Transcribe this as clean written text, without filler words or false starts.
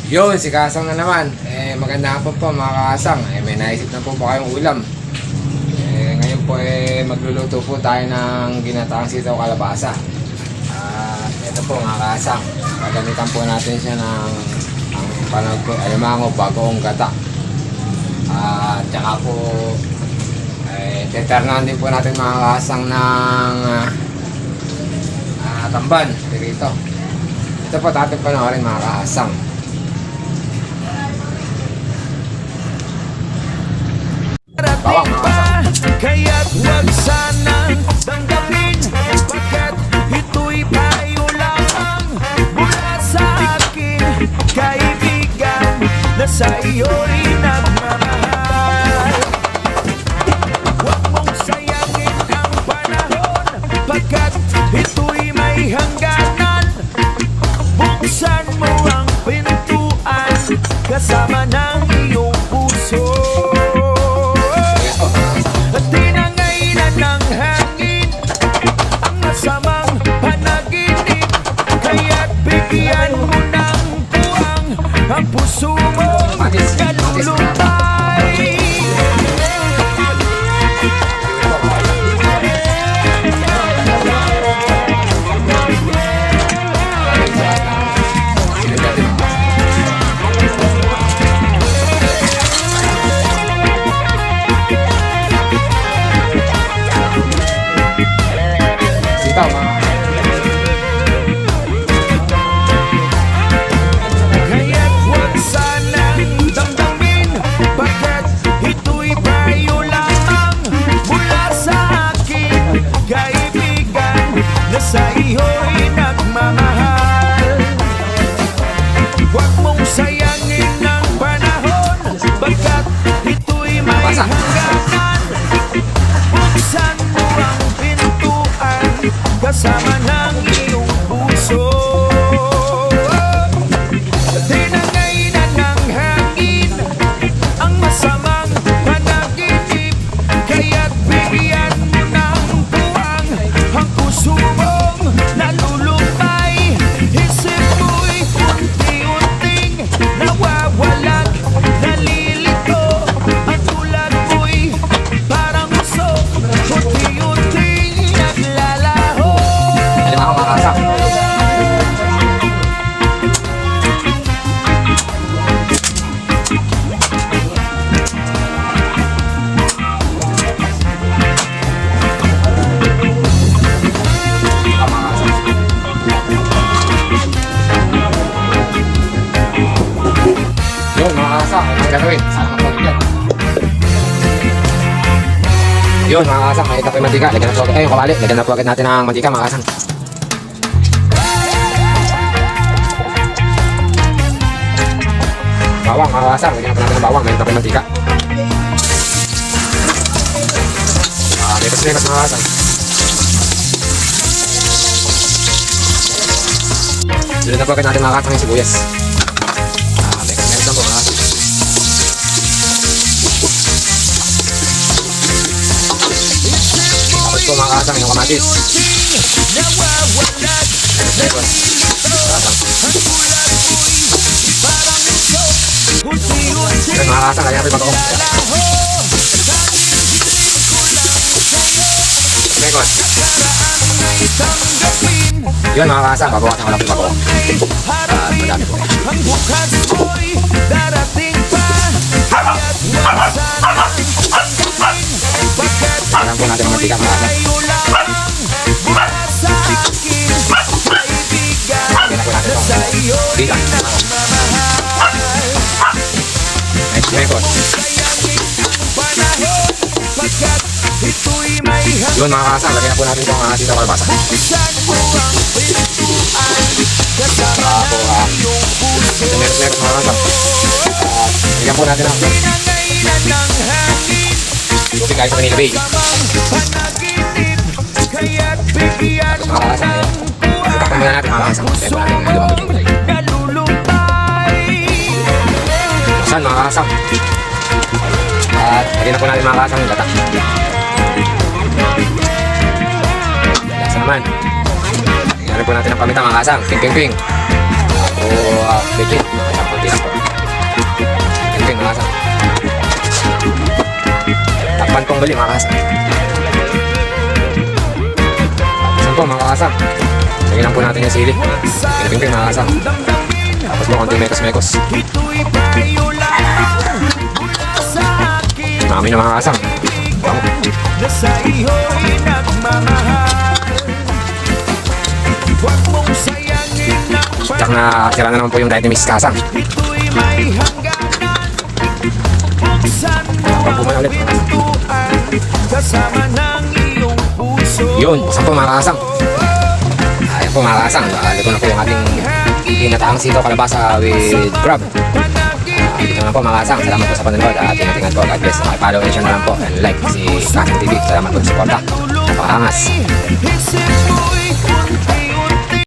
Yun, si Kasang na naman. Maganda po mga Kasang. May naisip na po ba kayong ulam? Ngayon po magluluto po tayo ng ginataang sitaw kalabasa. Ito po mga Kasang. Gagamitan po natin siya ng panahon po, alimango, bagoong gata. Tsaka po teternan din po natin mga Kasang ng tamban dito. Ito po natin panoorin mga Kasang. Parating pa, kaya't huwag sanang damdamin, pagkat ito'y payo lamang mula sa akin, kaibigan na sa iyo'y nagmamahal. Huwag mong sayangin ang panahon, pagkat ito'y may hangganan. Buksan mo ang pintuan kasama ng iyong puso. At tinangailan ng hangin ang masamang panaginip, kaya't bigyan mo ng puwang ang puso mo nalulumbay. Kaya't huwag sanang damdamin, pagkat ito'y payo lamang mula sa akin, kaibigan na sa iyo'y nagmamahal. Huwag mong sayangin ang panahon, pagkat ito'y may hangganan. Buksan mo ang pintuan kasama ng iyong puso. Tinangailan ng hangin ang masamang panaginip, kaya't bigyan mo ng puwang ang puso mong nalulumbay. Isip mo'y unti-unting nawawalan, nalilito, at tulad mo'y parang usok, unti-unting naglalaho. Alimango mga Kasang. Yun mga Kasang, ang gagawin. Saan ang pagkakit? Yun mga Kasang, may kape mantika. Lagyan na po agad. Ayun, kawali. Lagyan na po agad natin ang mantika mga Kasang. Bawang mga Kasang, lagyan na po natin ng bawang. May kape mantika. Lepas-lepas mga Kasang. Sunod na po agad natin mga Kasang yung sibuyas. Lepas-lepas lang po mga Kasang. Tapos po mga Kasang yung kamatis. Lepas-lepas. Yan mga Kasang, lagyan natin bagoong. Lepas. Yun mga Kasang, babawasan ko lang yung bagoong. Madami po. Ang bukas mo'y darating pa, kaya't huwag sanang damdamin, pagkat Alam po natin ang mantika mga Kasang. payo lamang mula sa akin, kaibigan na sa iyo'y nagmamahal. Next record. Sayangin ang panahon, pagkat ito'y may Yun mga Kasang, lagyan na po natin itong sitaw kalabasa. hanggan mo ang pintuan kasama ng iyong puso. Meron mga Kasang. Lagyan po natin ang Tinangailan ng hangin tubig kahit sa Manila Bay. panaginip, kaya't bigyan mo Mga Kasang, ng puwang itakpan muna natin mga Kasang. Lagyan po natin ang lumabot yung gulay. nalulumbay. Saan mga Kasang? At lagyan na po natin mga Kasang yung gata. Lasa naman. Lagyan po natin ang paminta mga Kasang. Ping ping ping. Legit. Kunti lang po. Ito yung mga kasang. Takpan pong bali mga kasang. Isang po mga kasang. Lagyan lang po natin yung sili. Pinapin ko yung mga kasang. Tapos po konting mekos-mekos. Ito'y tayo lang mula sa akin. Marami na mga kasang. Bango. Na sa iyo'y nagmamahal. Huwag mong sayangin ang Tsak na tira na naman po yung diet ni Mrs. Kasang. ito'y may hangganan. Buksan mo Takpan po ang muna ulit. pintuan kasama ng iyong puso. Yun, buksan po mga kasang. Ayan po mga kasang. Luto na po yung ating ginataang sitaw kalabasa with crab. Dito na po mga kasang. Salamat po sa panonood at ingat-ingat po. God bless. Pakipollow and share na lang po. And like si Kasang TV. Salamat po sa suporta. Napakaangas. Isip mo'y